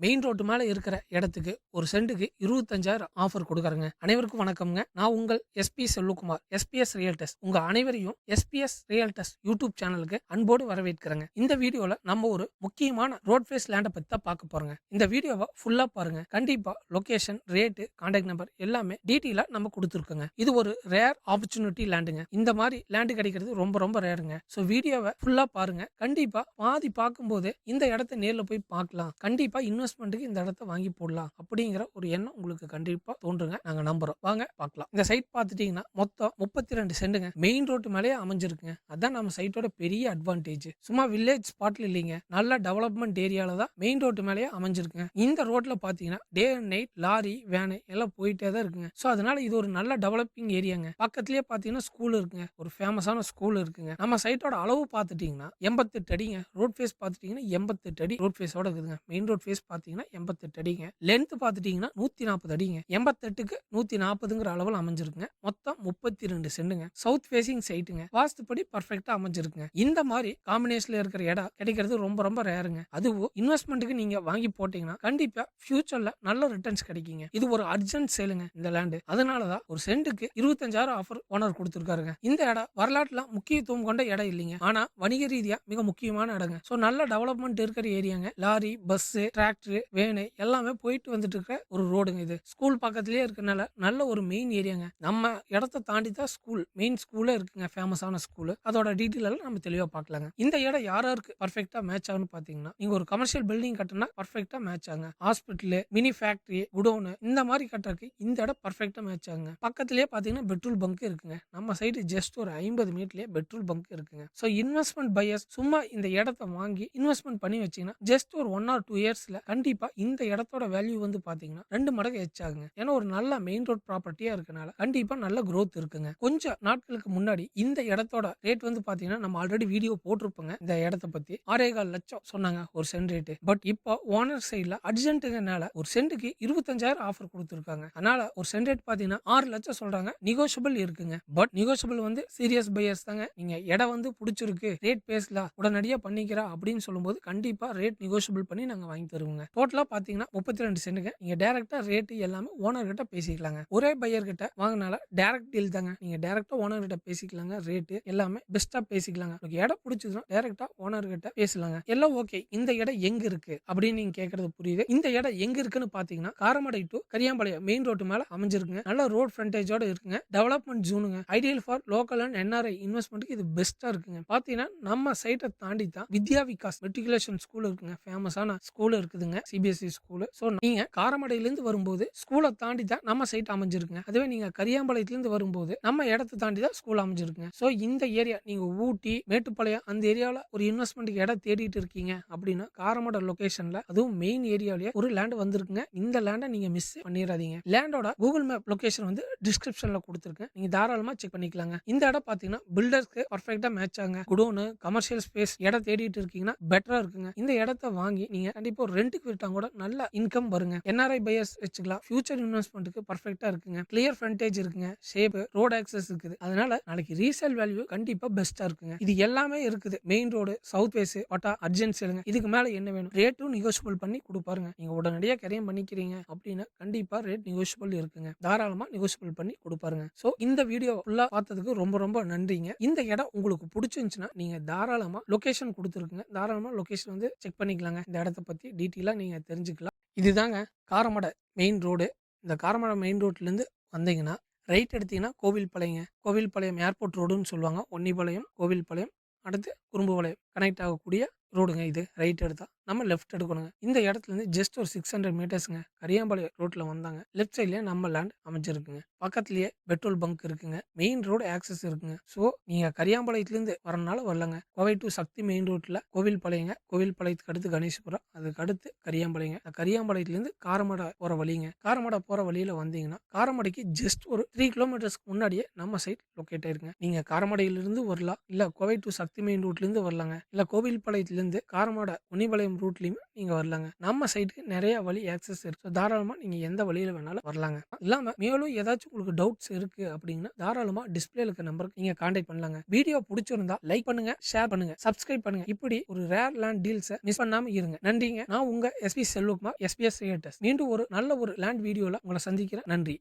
Main road மேல இருக்கிற இடத்துக்கு ஒரு சென்ட்டுக்கு 25,000 ஆஃபர் கொடுக்குறேங்க. அனைவருக்கும் வணக்கம்ங்க. நான் உங்கள் எஸ்பி செல்வகுமார், எஸ்பிஎஸ் ரியல்டர்ஸ். உங்க அனைவரையும் எஸ்பிஎஸ் ரியல்டர்ஸ் யூடியூப் சேனலுக்கு அன்போடு வரவேற்கிறேங்க. இந்த வீடியோல நம்ம ஒரு முக்கியமான ரோட் ஃபேஸ் லேண்டை பத்தி தான் பார்க்க போறோங்க. இந்த வீடியோவை ஃபுல்லா பாருங்க. கண்டிப்பா லொகேஷன், ரேட்டு, கான்டாக்ட் நம்பர் எல்லாமே டீட்டெயிலா நம்ம கொடுத்துருக்கோங்க. இது ஒரு ரேர் ஆப்பர்ச்சுனிட்டி லேண்டுங்க. இந்த மாதிரி லேண்டு கிடைக்கிறது ரொம்ப ரொம்ப ரேருங்க. ஸோ வீடியோவை ஃபுல்லா பாருங்க. கண்டிப்பா பாதி பார்க்கும்போது இந்த இடத்த நேர்ல போய் பார்க்கலாம். கண்டிப்பா இன்வெஸ்ட்மெண்ட்டுக்கு இந்த இடத்த வாங்கி போடலாம் அப்படிங்கிற ஒரு எண்ணம் உங்களுக்கு கண்டிப்பா தோன்றுங்க. நாங்க நம்புறோம். வாங்க பார்க்கலாம். இந்த சைட் பார்த்துட்டீங்கன்னா மொத்தம் 32 சென்ட்டுங்க. மெயின் ரோட்டு மேலேயே அமைஞ்சிருக்குங்க. அதான் நம்ம சைட்டோட பெரிய அட்வான்டேஜ். சும்மா வில்லேஜ் ஸ்பாட்ல இல்லைங்க, நல்ல டெவலப்மெண்ட் ஏரியால தான் மெயின் ரோட்டு மேலேயே அமைஞ்சிருக்குங்க. இந்த ரோட்ல பாத்தீங்கன்னா day and night lorry, van எல்லாம் போயிட்டே தான் இருக்குங்க. ஸோ அதனால இது ஒரு நல்ல டெவலப்பிங் ஏரியாங்க. பக்கத்துலயே பாத்தீங்கன்னா ஸ்கூல் இருக்குங்க. ஒரு ஃபேமஸான ஸ்கூல் இருக்குங்க. நம்ம சைட்டோட அளவு பார்த்துட்டீங்கன்னா 88 அடிங்க. ரோட் ஃபேஸ் பார்த்துட்டீங்கன்னா 88 அடி ரோட் ஃபேஸோட இருக்குதுங்க. மெயின் ரோட் ஃபேஸ் பாத்தீங்கன்னா 88 அடிங்க. லென்த் பாத்துட்டீங்கன்னா 140 அடிங்க. 88க்கு 140ங்கிற அளவில் அமைஞ்சிருக்குங்க. மொத்தம் 32 சென்ட்டுங்க. South facing சைட்டுங்க. வாஸ்துப்படி பர்ஃபெக்டா அமைஞ்சிருக்குங்க. இந்த மாதிரி காம்பினேஷன்ல இருக்கிற இடம் கிடைக்கிறது ரொம்ப ரொம்ப ரேருங்க. அதுவும் இன்வெஸ்ட்மெண்ட்டுக்கு நீங்க வாங்கி போட்டீங்கன்னா கண்டிப்பா ஃபியூச்சர்ல நல்ல ரிட்டர்ன்ஸ் கிடைக்குங்க. இது ஒரு அர்ஜென்ட் சேலுங்க இந்த லேண்டு. அதனாலதான் ஒரு சென்ட்டுக்கு 25,000 ஆஃபர் ஓனர் கொடுத்திருக்காருங்க. இந்த இடம் வரலாற்றுல முக்கியத்துவம் கொண்ட இடம் இல்லைங்க. ஆனா வணிக ரீதியா மிக முக்கியமான இடங்க. சோ நல்ல டெவலப்மெண்ட் இருக்கிற ஏரியாங்க. லாரி, பஸ், டிராக்டர், வேனு எல்லாமே போயிட்டு வந்துட்டு இருக்க ஒரு ரோடுங்க. இது ஸ்கூல் பக்கத்திலேயே இருக்கனால நல்ல ஒரு மெயின் ஏரியாங்க. நம்ம இடத்த தாண்டி தான் ஸ்கூல், மெயின் ஸ்கூலே இருக்குங்க. ஃபேமஸான ஸ்கூல். அதோட டீட்டெயில் எல்லாம் நம்ம தெளிவா பார்க்கலாங்க. இந்த இடம் யாருக்கு பர்ஃபெக்டா மேட்ச் ஆகும்னு பாத்தீங்கன்னா, நீங்க ஒரு கமர்ஷியல் பில்டிங் கட்டினா பர்ஃபெக்டா மேட்ச் ஆகுங்க. ஹாஸ்பிட்டல், மினி ஃபேக்டரி, குடோனு இந்த மாதிரி கட்டுறதுக்கு இந்த இடம் பர்ஃபெக்டா மேட்ச் ஆகுங்க. பக்கத்திலேயே பாத்தீங்கன்னா பெட்ரோல் பங்க் இருக்குங்க. நம்ம சைடு ஜஸ்ட் ஒரு 50 மீட்டர்லயே பெட்ரோல் பங்க் இருக்குங்க. சோ இன்வெஸ்ட்மெண்ட் பையர்ஸ் சும்மா இந்த இடத்த வாங்கி இன்வெஸ்ட்மெண்ட் பண்ணி வச்சீங்கன்னா ஜஸ்ட் ஒரு 1 or 2 இயர்ஸ்ல கண்டிப்பா இந்த இடத்தோட வேல்யூ வந்து பாத்தீங்கன்னா 2 மடங்கு ஆகுங்க. ஏன்னா ஒரு நல்ல மெயின் ரோட் ப்ராப்பர்ட்டியா இருக்கனால கண்டிப்பா நல்ல growth இருக்குங்க. கொஞ்சம் நாட்களுக்கு முன்னாடி இந்த இடத்தோட ரேட் வந்து பாத்தீங்கன்னா நம்ம ஆல்ரெடி வீடியோ போட்டிருப்போங்க. இந்த இடத்த பத்தி 6.25 லட்சம் சொன்னாங்க ஒரு சென்ட் ரேட். பட் இப்போ ஓனர் சைட்ல அர்ஜென்ட்டுங்கனால ஒரு சென்ட்டுக்கு 25,000 ஆஃபர் கொடுத்துருக்காங்க. அதனால ஒரு சென்ட் ரேட் பாத்தீங்கன்னா 6 லட்சம் சொல்றாங்க. நெகோஷியபிள் இருக்குங்க. பட் நெகோஷியபிள் வந்து சீரியஸ் பையர்ஸ் தாங்க. நீங்க இடம் வந்து பிடிச்சிருக்கு, ரேட் பேசலாம், உடனடியா பண்ணிக்கிறா அப்படின்னு சொல்லும்போது கண்டிப்பா ரேட் நெகோஷியபிள் பண்ணி நாங்க வாங்கி தருவோங்க. டோட்டலா பாத்தீங்கன்னா 32 சென்ட்டுங்க. நீங்க டைரக்டா ரேட் எல்லாமே ஓனர் கிட்ட பேசிக்கலாங்க. ஒரே பையர் கிட்ட வாங்கினால டைரக்ட் டீல் தாங்க. நீங்க டைரக்டா ஓனர் கிட்ட பேசிக்கலாங்க. ரேட் எல்லாமே பெஸ்டா பேசிக்கலாங்க. உங்களுக்கு இடம் பிடிச்சதுன்னா டைரக்டா ஓனர் கிட்ட பேசலாங்க. எல்லாம் ஓகே. இந்த இடம் எங்க இருக்கு அப்படின்னு நீங்க கேக்குறது புரியுது. இந்த இடம் எங்க இருக்குன்னு பாத்தீங்கன்னா Karamadai to Kariyampalayam main road மேல அமைஞ்சிருக்குங்க. நல்ல ரோட் ஃப்ரண்டேஜோட இருக்குங்க. டெவலப்மெண்ட் ஜோனுங்க. Ideal for local and NRI இன்வெஸ்ட்மெண்ட்க்கு இது பெஸ்டா இருக்குங்க. பாத்தீங்கன்னா நம்ம சைட்டை தாண்டி தான் வித்யா விகாஸ் மெட்ரிகுலேஷன் ஸ்கூல் இருக்குங்க. ஃபேமஸான ஸ்கூல் இருக்குதுங்க. CBSE school. சோ நீங்க காரமடையில இருந்து வரும்போது ஸ்கூலை தாண்டி தான் நம்ம சைட் அமைஞ்சிருக்குங்க. அதுவே நீங்க கரியாம்பாளையத்துல இருந்து வரும்போது நம்ம இடத்தை தாண்டி தான் ஸ்கூல் அமைஞ்சிருக்குங்க. சோ இந்த ஏரியா நீங்க ஊட்டி, மேட்டுப்பாளையம் அந்த ஏரியாவில் ஒரு இன்வெஸ்ட்மெண்ட்டுக்கு இடம் தேடிட்டு இருக்கீங்க அப்படின்னா காரமடை லொகேஷன்ல அதுவும் மெயின் ஏரியாலேயே ஒரு லேண்ட் வந்திருக்குங்க. இந்த லேண்டை நீங்க மிஸ் பண்ணிடாதீங்க. லேண்டோட கூகுள் மேப் லொகேஷன் வந்து டிஸ்கிரிப்ஷன்ல கொடுத்துருக்கேன். நீங்க தாராளமா செக் பண்ணிக்கலாங்க. இந்த இடம் பாத்தீங்கன்னா பில்டர்ஸ்க்கு பர்ஃபெக்டா மேட்ச் ஆகுங்க. குடோனு, கமர்ஷியல் ஸ்பேஸ் இடம் தேடிட்டு இருக்கீங்கன்னா பெட்டரா இருக்குங்க. இந்த இடத்த வாங்கி நீங்க கண்டிப்பா ஒரு ரெண்டுக்கு விட்டா கூட நல்ல இன்கம் வருங்க. என்ஆர்ஐ பையர்ஸ் வச்சுக்கலாம். ஃபியூச்சர் இன்வெஸ்ட்மெண்ட்டுக்கு பர்ஃபெக்டா இருக்குங்க. கிளியர் ஃப்ரண்டேஜ் இருக்குங்க. ஷேப், ரோட் ஆக்சஸ் இருக்குது. அதனால நாளைக்கு ரீசேல் வேல்யூ கண்டிப்பா பெஸ்டா இருக்குங்க. இது எல்லாமே இருக்குது. மெயின் ரோடு, சவுத் ஃபேஸ், பட்டா, அர்ஜென்ட் சேலுங்க. இதுக்கு மேல என்ன வேணும்? ரேட்டும் நெகோஷியபிள் பண்ணி கொடுப்பாருங்க. நீங்க உடனடியா கரையம் பண்ணிக்கிறீங்க அப்படின்னா கண்டிப்பா ரேட் நெகோஷியபிள் இருக்குங்க. தாராளமா நெகோஷியபிள் பண்ணி கொடுப்பாருங்க. சோ இந்த வீடியோ ஃபுல்லா பார்த்ததுக்கு ரொம்ப ரொம்ப நன்றிங்க. இந்த இடம் உங்களுக்கு பிடிச்சிருந்துச்சுன்னா நீங்க தாராளமா லொகேஷன் கொடுத்துருக்குங்க. தாராளமா லொகேஷன் வந்து செக் பண்ணிக்கலாங்க. இந்த இடத்த பத்தி டீட்டெயிலா நீங்க தெரிஞ்சுக்கலாம். இதுதாங்க காரமடை மெயின் ரோடு. இந்த காரமடை மெயின் ரோட்ல இருந்து வந்தீங்கன்னா ரைட் எடுத்தீங்கன்னா கோவில்பாளையங்க. கோவில்பாளையம் ஏர்போர்ட் ரோடுன்னு சொல்லுவாங்க. ஒன்னிபாளையம், கோவில்பாளையம், அடுத்து குறும்புபாளையம் கனெக்ட் ஆகக்கூடிய ரோடுங்க. இது ரைட் எடுத்தா நம்ம லெஃப்ட் எடுக்கணுங்க. இந்த இடத்துல இருந்து ஜஸ்ட் ஒரு 600 மீட்டர்ஸ்ங்க. கரியாம்பாளையம் ரோட்ல வந்தாங்க லெஃப்ட் சைட்லயே நம்ம லேண்ட் அமைஞ்சிருக்குங்க. பக்கத்துலயே பெட்ரோல் பங்க் இருக்குங்க. மெயின் ரோடு ஆக்சஸ் இருக்குங்க. சோ நீங்க கரியாம்பாளையத்துல இருந்து வரனால வரலங்க. கோவை டு சக்தி மெயின் ரோட்ல கோவில்பாளையங்க. கோவில்பாளையத்துக்கு அடுத்து கணேசபுரம், அதுக்கு அடுத்து கரியாம்பாளையங்க. கரியாம்பாளையத்துல இருந்து காரமடை போற வழிங்க. காரமடை போற வழியில வந்தீங்கன்னா காரமடைக்கு ஜஸ்ட் ஒரு 3 கிலோமீட்டர்ஸ்க்கு முன்னாடியே நம்ம சைட் லொக்கேட் ஆயிருங்க. நீங்க காரமடையிலிருந்து வரலாம், இல்ல கோவை டு சக்தி மெயின் ரோட்ல இருந்து வரலாங்க, இல்ல கோவில்பாளையத்துல இருந்து காரமடை உன்னிபாளையம் ரூட்லயுமே நீங்க வரலாங்க. நம்ம சைட்டுக்கு நிறைய வழி ஆக்சஸ் இருக்கு. So, தாராளமா நீங்க எந்த வழியில வேணாலும் வரலாங்க. இல்லாம மேலும் ஏதாச்சும் உங்களுக்கு டவுட்ஸ் இருக்கு அப்படின்னா தாராளமா டிஸ்பிளேல இருக்க நம்பருக்கு நீங்க கான்டாக்ட் பண்ணலாங்க. வீடியோ பிடிச்சிருந்தா லைக் பண்ணுங்க, ஷேர் பண்ணுங்க, சப்ஸ்கிரைப் பண்ணுங்க. இப்படி ஒரு ரேர் லேண்ட் டீல்ஸை மிஸ் பண்ணாம இருங்க. நன்றிங்க. நான் உங்க எஸ்பி செல்வகுமார், SPS ரியல்டர்ஸ். மீண்டும் ஒரு நல்ல ஒரு லேண்ட் வீடியோல உங்களை சந்திக்கிறேன். நன்றி.